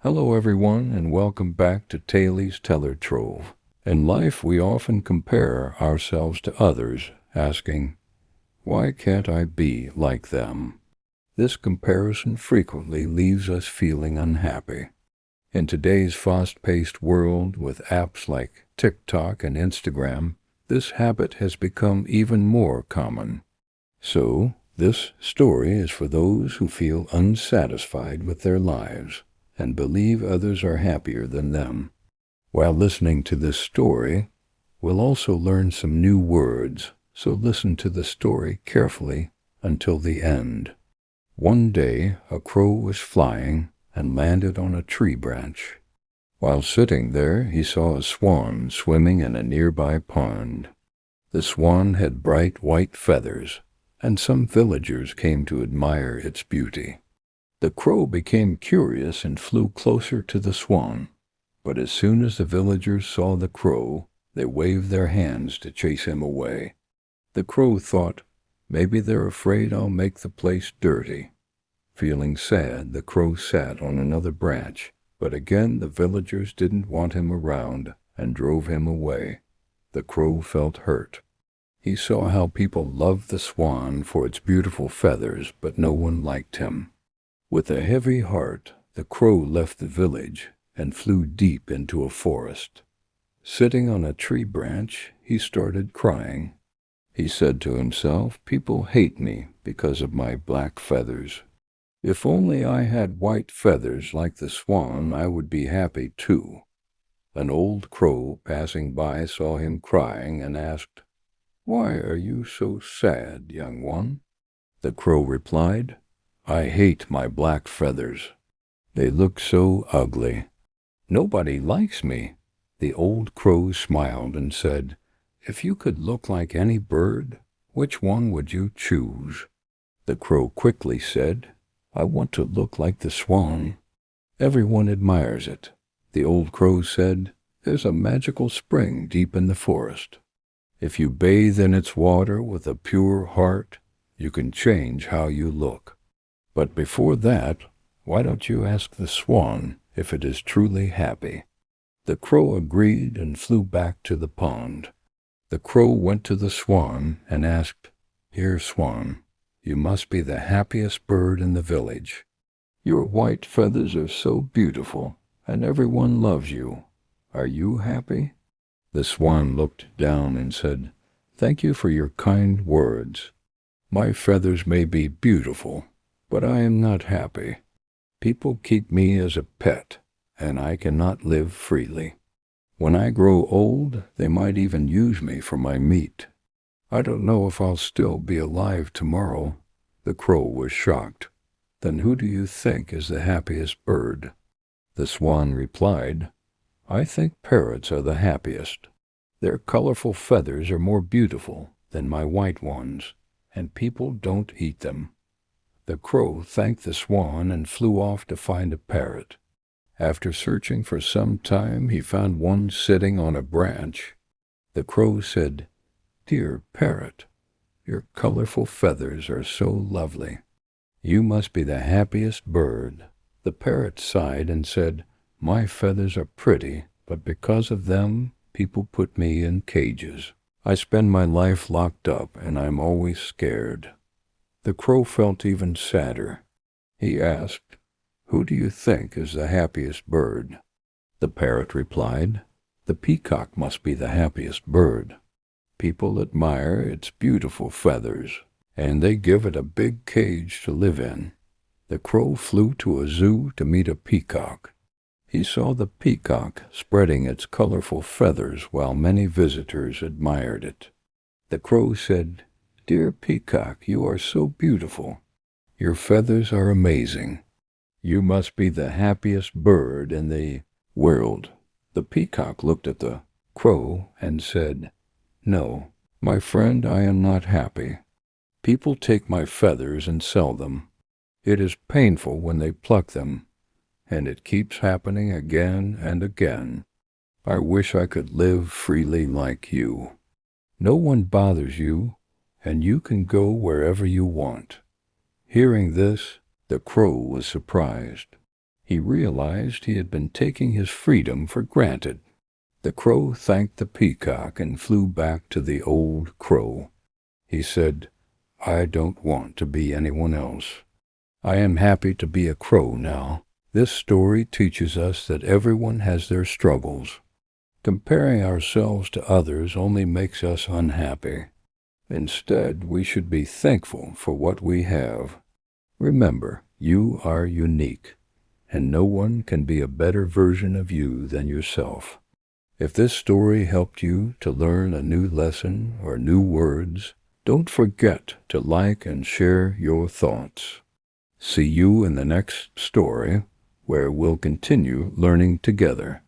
Hello everyone, and welcome back to Taylor's Teller Trove. In life we often compare ourselves to others, asking, why can't I be like them? This comparison frequently leaves us feeling unhappy. In today's fast-paced world with apps like TikTok and Instagram, this habit has become even more common. So, this story is for those who feel unsatisfied with their lives and believe others are happier than them. While listening to this story, we'll also learn some new words, so listen to the story carefully until the end. One day, a crow was flying and landed on a tree branch. While sitting there, he saw a swan swimming in a nearby pond. The swan had bright white feathers, and some villagers came to admire its beauty. The crow became curious and flew closer to the swan, but as soon as the villagers saw the crow, they waved their hands to chase him away. The crow thought, maybe they're afraid I'll make the place dirty. Feeling sad, the crow sat on another branch, but again the villagers didn't want him around and drove him away. The crow felt hurt. He saw how people loved the swan for its beautiful feathers, but no one liked him. With a heavy heart, the crow left the village and flew deep into a forest. Sitting on a tree branch, he started crying. He said to himself, people hate me because of my black feathers. If only I had white feathers like the swan, I would be happy too. An old crow passing by saw him crying and asked, why are you so sad, young one? The crow replied, I hate my black feathers. They look so ugly. Nobody likes me. The old crow smiled and said, if you could look like any bird, which one would you choose? The crow quickly said, I want to look like the swan. Everyone admires it. The old crow said, there's a magical spring deep in the forest. If you bathe in its water with a pure heart, you can change how you look. But before that, why don't you ask the swan if it is truly happy? The crow agreed and flew back to the pond. The crow went to the swan and asked, Dear swan, you must be the happiest bird in the village. Your white feathers are so beautiful, and everyone loves you. Are you happy? The swan looked down and said, Thank you for your kind words. My feathers may be beautiful, but I am not happy. People keep me as a pet, and I cannot live freely. When I grow old, they might even use me for my meat. I don't know if I'll still be alive tomorrow. The crow was shocked. Then who do you think is the happiest bird? The swan replied, I think parrots are the happiest. Their colorful feathers are more beautiful than my white ones, and people don't eat them. The crow thanked the swan and flew off to find a parrot. After searching for some time, he found one sitting on a branch. The crow said, Dear parrot, your colorful feathers are so lovely. You must be the happiest bird. The parrot sighed and said, My feathers are pretty, but because of them, people put me in cages. I spend my life locked up, and I'm always scared. The crow felt even sadder. He asked, Who do you think is the happiest bird? The parrot replied, The peacock must be the happiest bird. People admire its beautiful feathers, and they give it a big cage to live in. The crow flew to a zoo to meet a peacock. He saw the peacock spreading its colorful feathers while many visitors admired it. The crow said, Dear peacock, you are so beautiful. Your feathers are amazing. You must be the happiest bird in the world. The peacock looked at the crow and said, No, my friend, I am not happy. People take my feathers and sell them. It is painful when they pluck them, and it keeps happening again and again. I wish I could live freely like you. No one bothers you, and you can go wherever you want. Hearing this, the crow was surprised. He realized he had been taking his freedom for granted. The crow thanked the peacock and flew back to the old crow. He said, "I don't want to be anyone else. I am happy to be a crow now." This story teaches us that everyone has their struggles. Comparing ourselves to others only makes us unhappy. Instead, we should be thankful for what we have. Remember, you are unique, and no one can be a better version of you than yourself. If this story helped you to learn a new lesson or new words, don't forget to like and share your thoughts. See you in the next story, where we'll continue learning together.